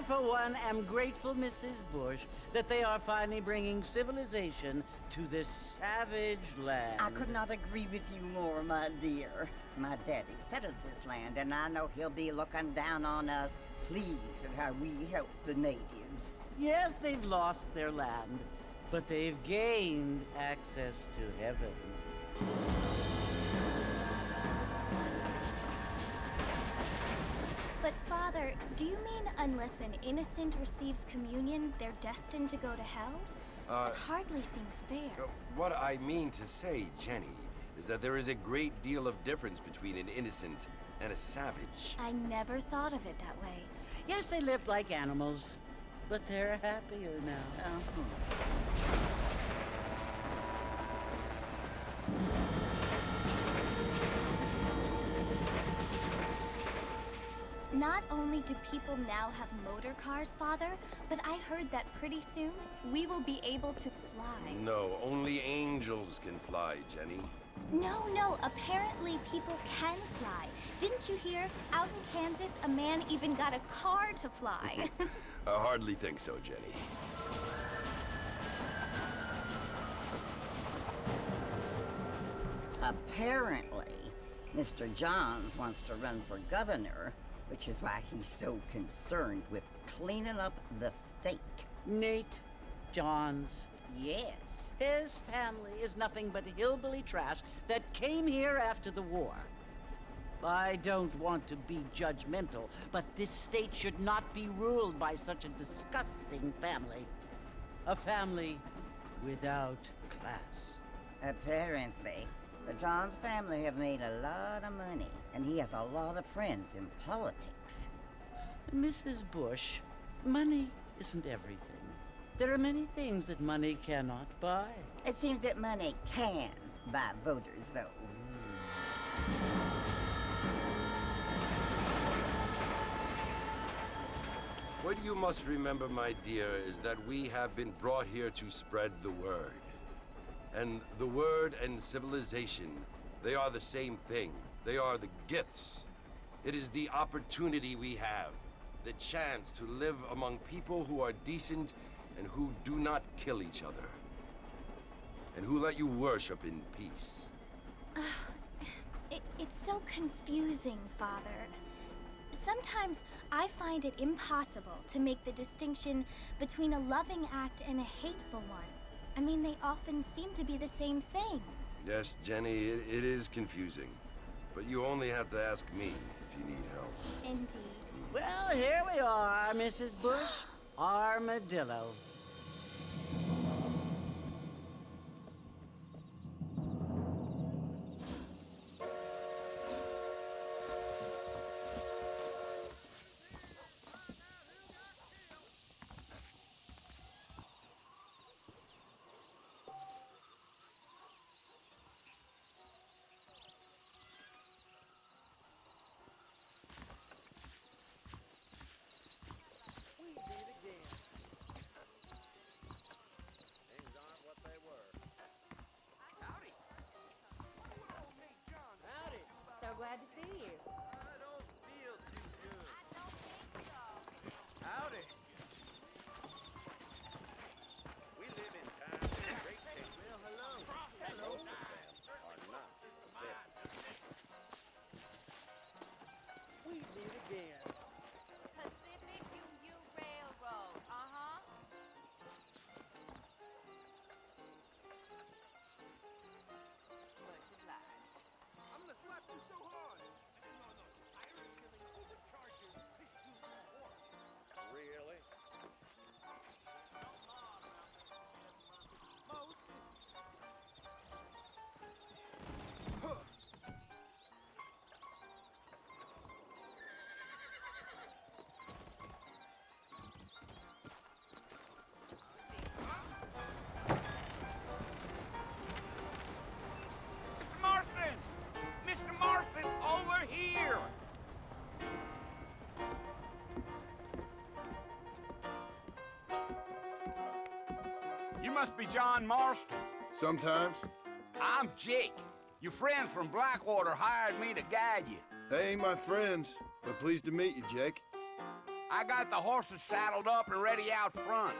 for one, am grateful, Mrs. Bush, that they are finally bringing civilization to this savage land. I could not agree with you more, my dear. My daddy settled this land, and I know he'll be looking down on us, pleased at how we help the natives. Yes, they've lost their land, but they've gained access to heaven. But Father, do you mean unless an innocent receives communion, they're destined to go to hell? It hardly seems fair. What I mean to say, Jenny, is that there is a great deal of difference between an innocent and a savage. I never thought of it that way. Yes, they lived like animals, but they're happier now. Not only do people now have motor cars, Father, but I heard that pretty soon we will be able to fly. No, only angels can fly, Jenny. No, apparently people can fly. Didn't you hear? Out in Kansas, a man even got a car to fly. I hardly think so, Jenny. Apparently, Mr. Johns wants to run for governor, which is why he's so concerned with cleaning up the state. Nate Johns. Yes. His family is nothing but hillbilly trash that came here after the war. I don't want to be judgmental, but this state should not be ruled by such a disgusting family. A family without class. Apparently, the Johns family have made a lot of money, and he has a lot of friends in politics. Mrs. Bush, money isn't everything. There are many things that money cannot buy. It seems that money can buy voters, though. What you must remember, my dear, is that we have been brought here to spread the word. And the word and civilization, they are the same thing. They are the gifts. It is the opportunity we have, the chance to live among people who are decent and who do not kill each other, and who let you worship in peace. It's so confusing, Father. Sometimes I find it impossible to make the distinction between a loving act and a hateful one. I mean, they often seem to be the same thing. Yes, Jenny, it is confusing. But you only have to ask me if you need help. Indeed. Well, here we are, Mrs. Bush. Armadillo. So glad to see you. I don't feel too good. I don't think so. Howdy. We live in times of great change. Well, hello. Hello. Are not We meet again. Pacific Union Railroad. Uh-huh. Much obliged. I'm gonna slap you so hard. No. Irish gonna overcharge you and piss you off. Really? Most. Mr. Marston! Mr. Marston, over here! You must be John Marston. Sometimes. I'm Jake. Your friends from Blackwater hired me to guide you. They ain't my friends, but pleased to meet you, Jake. I got the horses saddled up and ready out front.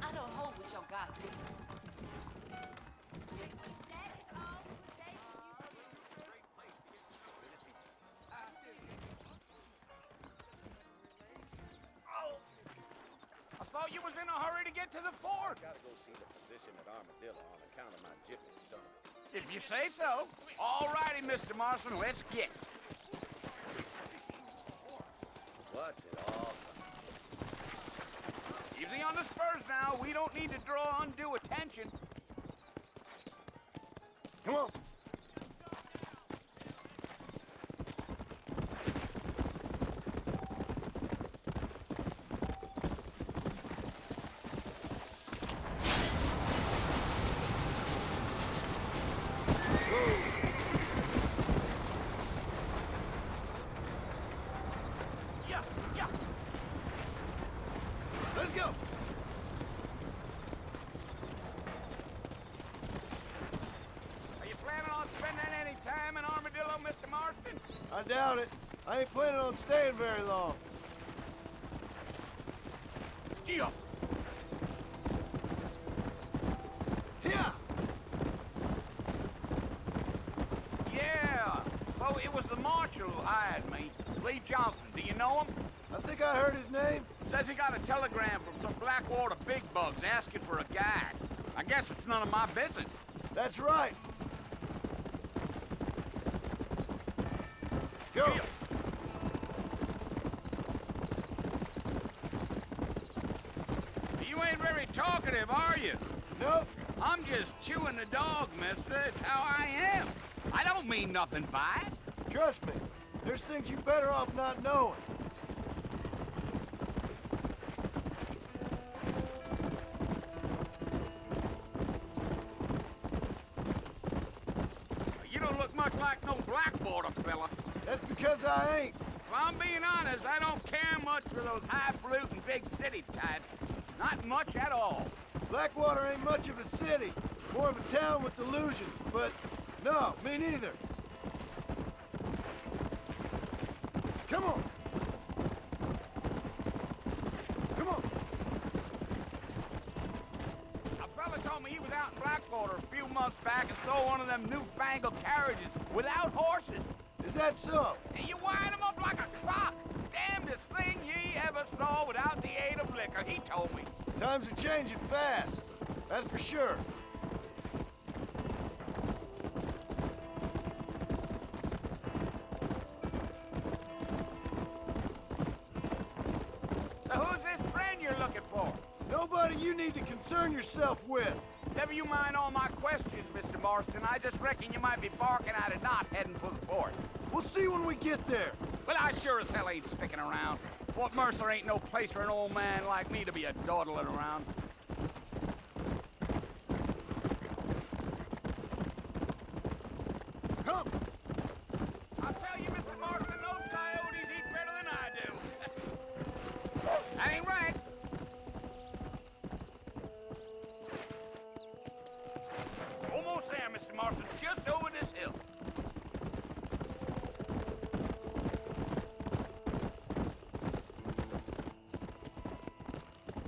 I don't hold with your gossip. I thought you was in a hurry to get to the fort. Gotta go see the physician at Armadillo on account of my gypsy son. If you say so. All righty, Mr. Marston, let's get. What's it all Easy on the spurs now. We don't need to draw undue attention. Come on. Yeah, yeah. Let's go. Are you planning on spending any time in Armadillo, Mr. Marston? I doubt it. I ain't planning on staying very long. Yeah. Here! Yeah. Well, it was the marshal who hired me. Lee Johnson. Do you know him? I think I heard his name. Says he got a telegram from some Blackwater big bugs asking for a guide. I guess it's none of my business. That's right. Go! Yeah. You ain't very talkative, are you? Nope. I'm just chewing the dog, mister. It's how I am. I don't mean nothing by it. Trust me. There's things you better off not knowing. You don't look much like no Blackwater fella. That's because I ain't. If I'm being honest, I don't care much for those highfalutin big city types. Not much at all. Blackwater ain't much of a city. More of a town with illusions, but no, me neither. Come on. Come on. A fella told me he was out in Blackwater a few months back and saw one of them newfangled carriages without horses. Is that so? And you wind 'em up like a clock. Damnedest thing ye ever saw without the aid of liquor, he told me. Times are changing fast. That's for sure. So who's this friend you're looking for? Nobody you need to concern yourself with. Never you mind all my questions, Mr. Marston. I just reckon you might be barking at a knot heading for the fort. We'll see when we get there. Well, I sure as hell ain't sticking around. Fort Mercer ain't no place for an old man like me to be a dawdling around. Come. I'll tell you, Mr. Marston, those coyotes eat better than I do. That ain't right. Almost there, Mr. Marston. Just over this hill.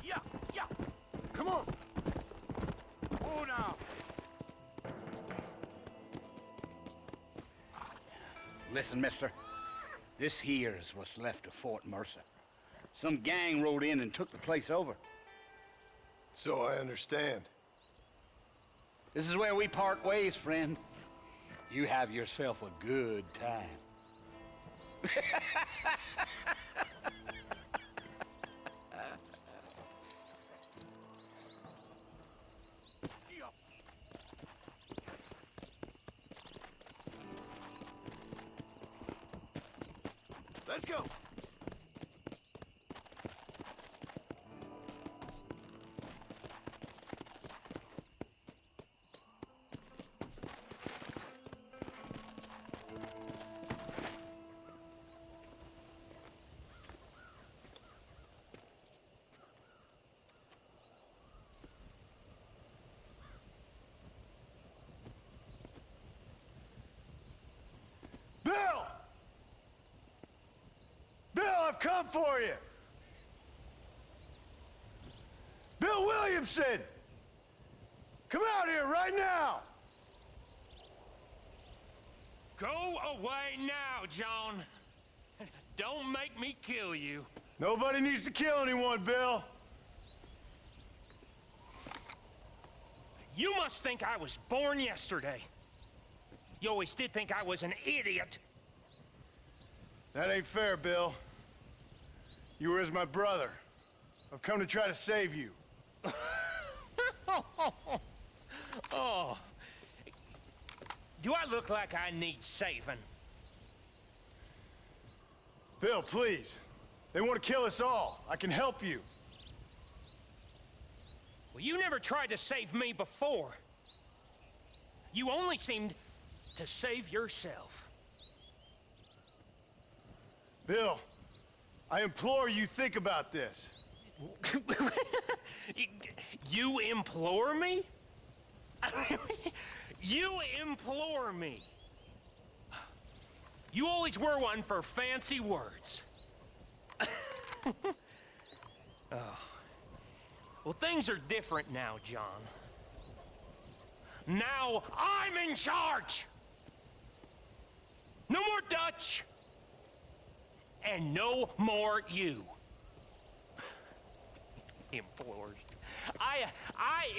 Yeah, yeah. Come on. Oh, now. Listen, mister. This here is what's left of Fort Mercer. Some gang rode in and took the place over. So I understand. This is where we part ways, friend. You have yourself a good time. Let's go. come for you! Bill Williamson! Come out here right now! Go away now, John. Don't make me kill you. Nobody needs to kill anyone, Bill. You must think I was born yesterday. You always did think I was an idiot. That ain't fair, Bill. You were as my brother. I've come to try to save you. Oh. Do I look like I need saving? Bill, please. They want to kill us all. I can help you. Well, you never tried to save me before. You only seemed to save yourself. Bill, I implore you think about this. You implore me? You implore me. You always were one for fancy words. Oh. Well, things are different now, John. Now I'm in charge! No more Dutch! And no more you. Implores. I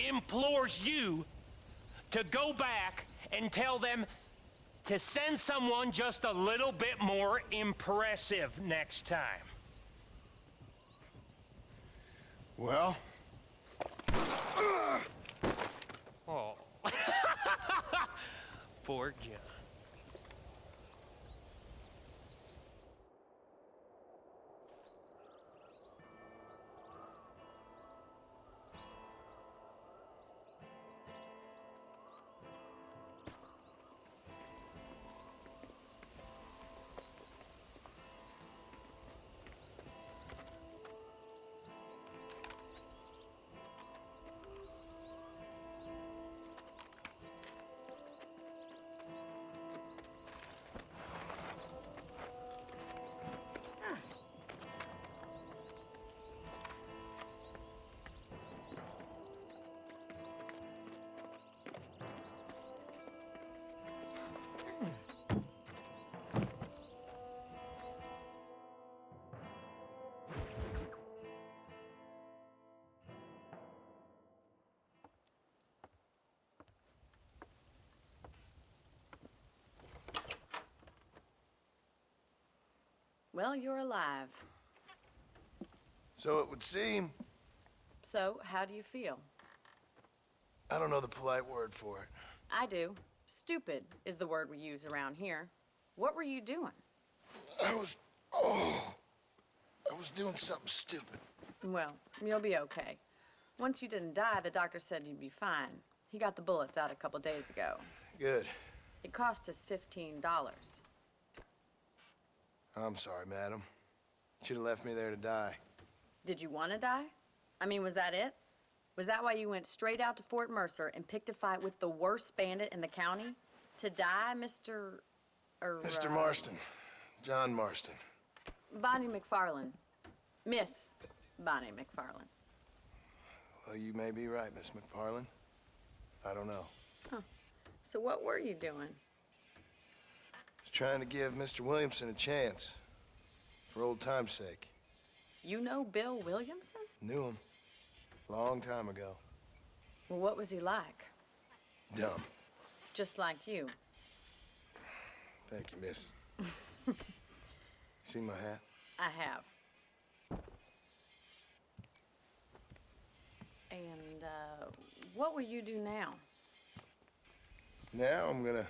implores you to go back and tell them to send someone just a little bit more impressive next time. Well? Oh. Poor John. Well, you're alive. So it would seem. So, how do you feel? I don't know the polite word for it. I do. Stupid is the word we use around here. What were you doing? I was doing something stupid. Well, you'll be okay. Once you didn't die, the doctor said you'd be fine. He got the bullets out a couple days ago. Good. It cost us $15. I'm sorry, madam. Should have left me there to die. Did you want to die? I mean, was that it? Was that why you went straight out to Fort Mercer and picked a fight with the worst bandit in the county? To die, Mr. Mr. Marston. John Marston. Bonnie McFarland. Miss Bonnie McFarland. Well, you may be right, Miss McFarland. I don't know. So what were you doing? Just trying to give Mr. Williamson a chance. For old time's sake. You know Bill Williamson? Knew him. Long time ago. Well, what was he like? Dumb. Just like you. Thank you, miss. See my hat? I have. And, what will you do now? Now I'm gonna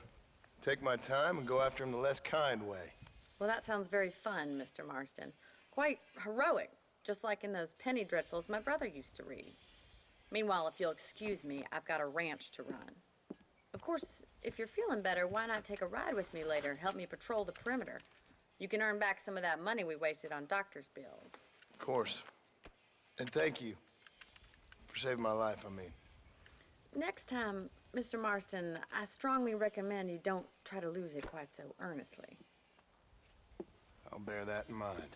take my time and go after him the less kind way. Well, that sounds very fun, Mr. Marston. Quite heroic, just like in those penny dreadfuls my brother used to read. Meanwhile, if you'll excuse me, I've got a ranch to run. Of course, if you're feeling better, why not take a ride with me later? Help me patrol the perimeter. You can earn back some of that money we wasted on doctor's bills. Of course. And thank you for saving my life, I mean. Next time, Mr. Marston, I strongly recommend you don't try to lose it quite so earnestly. I'll bear that in mind.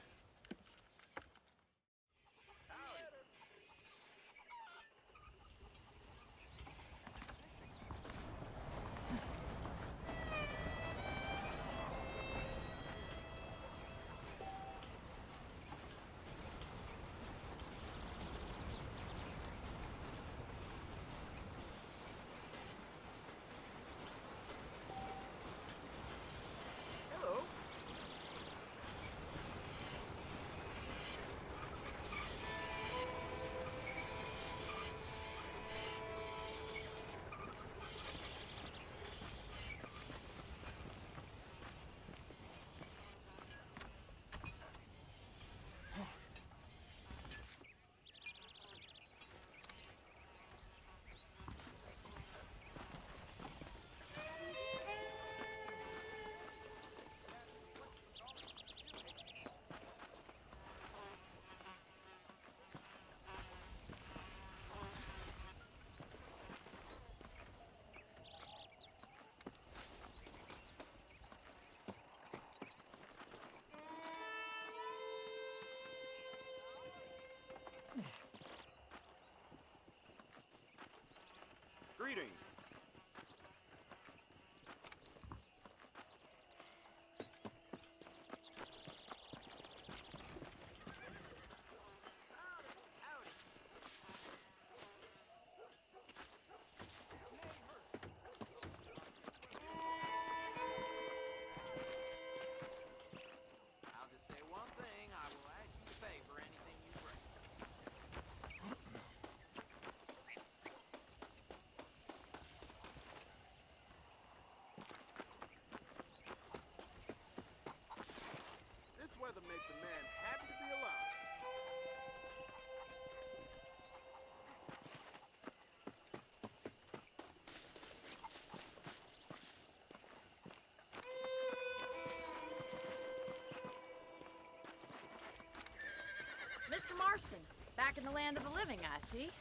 Marston, back in the land of the living, I see.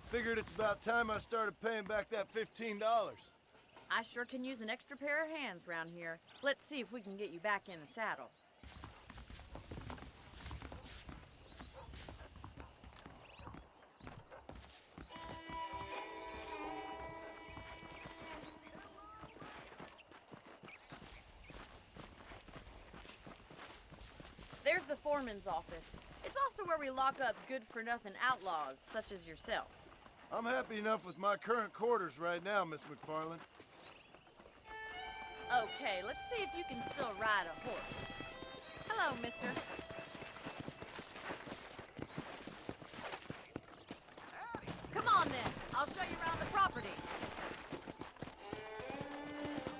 Figured it's about time I started paying back that $15. I sure can use an extra pair of hands round here. Let's see if we can get you back in the saddle. There's the foreman's office. It's also where we lock up good-for-nothing outlaws, such as yourself. I'm happy enough with my current quarters right now, Miss McFarland. Okay, let's see if you can still ride a horse. Hello, mister. Come on, then. I'll show you around the property.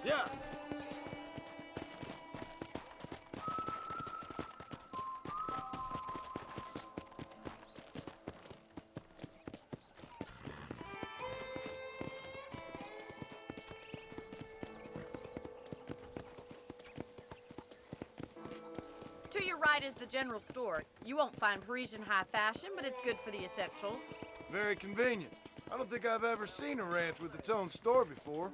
Yeah. To your right is the general store. You won't find Parisian high fashion, but it's good for the essentials. Very convenient. I don't think I've ever seen a ranch with its own store before.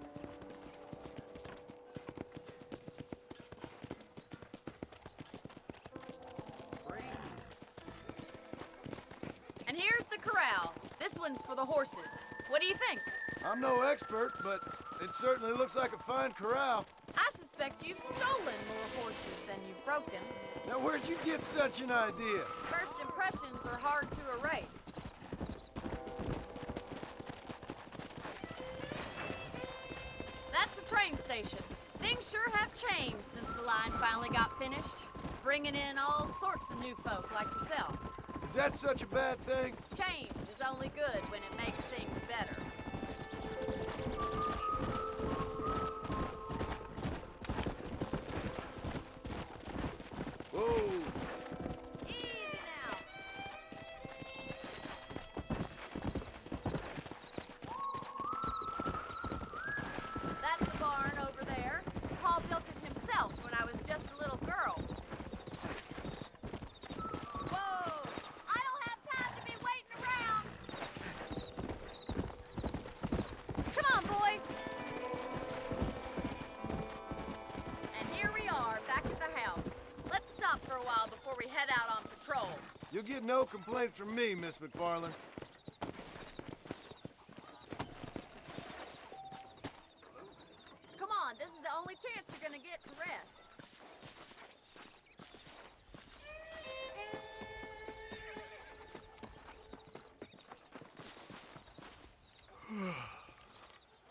And here's the corral. This one's for the horses. What do you think? I'm no expert, but it certainly looks like a fine corral. I suspect you've stolen more horses than you've broken. Now, where'd you get such an idea? First impressions are hard to erase. That's the train station. Things sure have changed since the line finally got finished. Bringing in all sorts of new folk like yourself. Is that such a bad thing? Change is only good when it makes things better. Whoa. Easy now. That's the barn over there. Paul built it himself when I was just a little girl. Whoa! I don't have time to be waiting around. Come on, boys. And here we are, back at the house. Let's stop for a while before we head out on patrol. You'll get no complaints from me, Miss McFarland. Come on, this is the only chance you're gonna get to rest.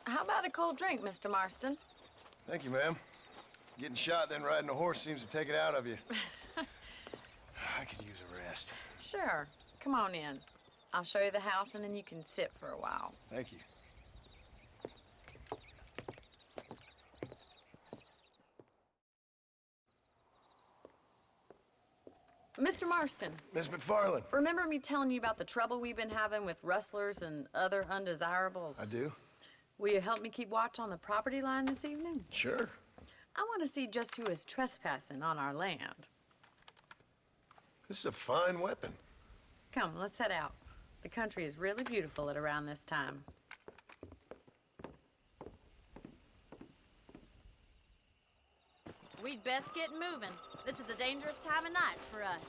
How about a cold drink, Mr. Marston? Thank you, ma'am. Getting shot, then riding a horse seems to take it out of you. I could use a rest. Sure. Come on in. I'll show you the house and then you can sit for a while. Thank you. Mr. Marston, Miss McFarland. remember me telling you about the trouble we've been having with rustlers and other undesirables? I do? Will you help me keep watch on the property line this evening? Sure. I want to see just who is trespassing on our land. This is a fine weapon. Come, let's head out. The country is really beautiful at around this time. We'd best get moving. This is a dangerous time of night for us.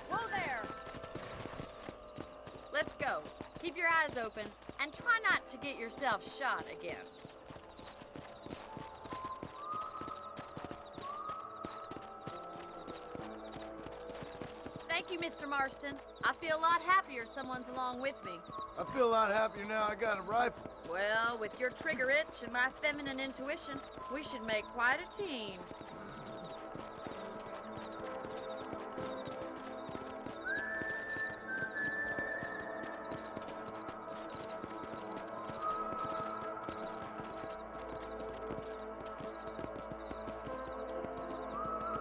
Whoa there! Let's go. Keep your eyes open and try not to get yourself shot again. Thank you, Mr. Marston. I feel a lot happier someone's along with me. I feel a lot happier now I got a rifle. Well, with your trigger itch and my feminine intuition, we should make quite a team.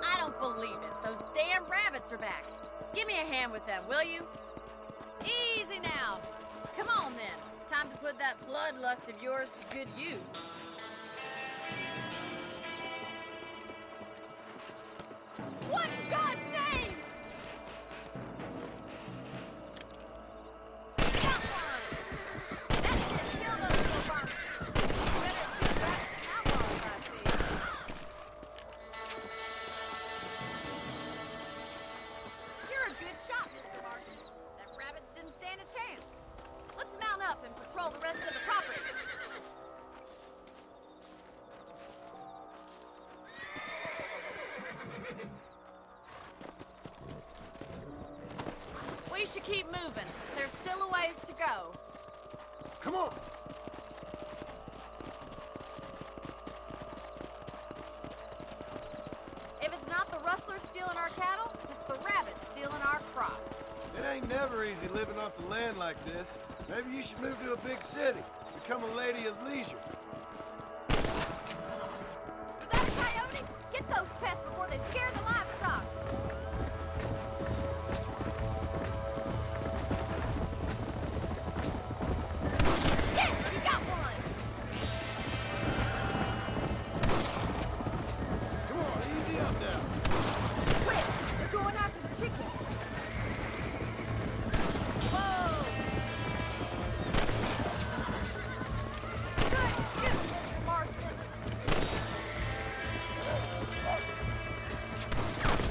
I don't believe it. Those damn rabbits are back. Give me a hand with them, will you? Easy now. Come on then. Time to put that bloodlust of yours to good use. What in God's name? Got one! That's it, kill those little varmints. Better shoot rabbits than outlaws, I see. You're a good shot, Mr. Martin. Them rabbits didn't stand a chance. Let's mount up and patrol the rest of the property. We should keep moving. There's still a ways to go. Come on! If it's not the rustlers stealing our cattle, it's the rabbits stealing our crop. It ain't never easy living off the land like this. Maybe you should move to a big city. Become a lady of leisure. Is that a coyote? Get those pests before they scare the livestock. Yes, you got one! Come on, easy up now. Quick, they're going after the chicken. Whoa! Good shoot, Mr. Marston.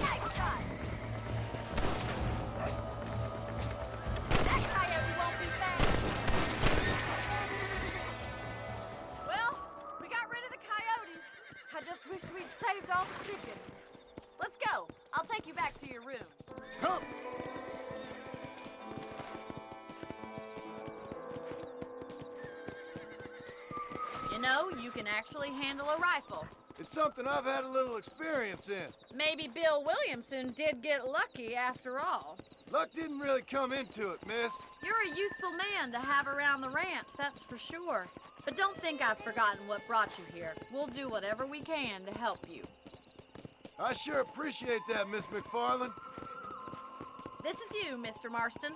Nice shot. That coyote won't be fast. Well, we got rid of the coyotes. I just wish we'd saved all the chickens. Let's go. I'll take you back to your room. Come! You know, you can actually handle a rifle. It's something I've had a little experience in. Maybe Bill Williamson did get lucky after all. Luck didn't really come into it, miss. You're a useful man to have around the ranch, that's for sure. But don't think I've forgotten what brought you here. We'll do whatever we can to help you. I sure appreciate that, Miss McFarland. This is you, Mr. Marston.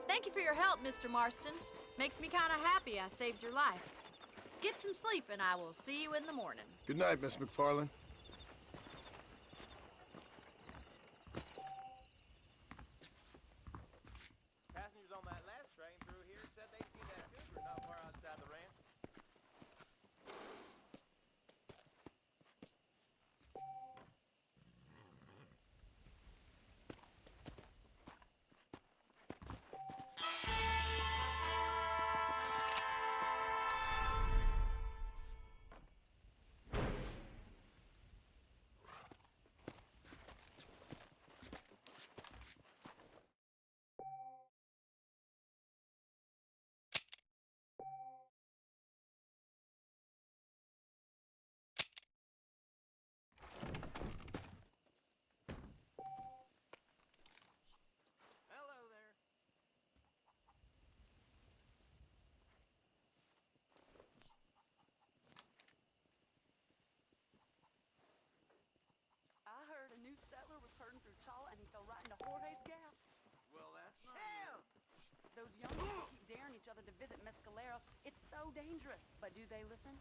Thank you for your help, Mr. Marston. Makes me kind of happy I saved your life. Get some sleep and I will see you in the morning. Good night, Miss McFarland. Passengers on that last train through here said they'd seen that cougar not far outside the ranch. Hello there. I heard a new settler was herding through Chaw and he fell right into Jorge's Gap. Well, that's not Those young people keep daring each other to visit Mescalero. It's so dangerous. But do they listen?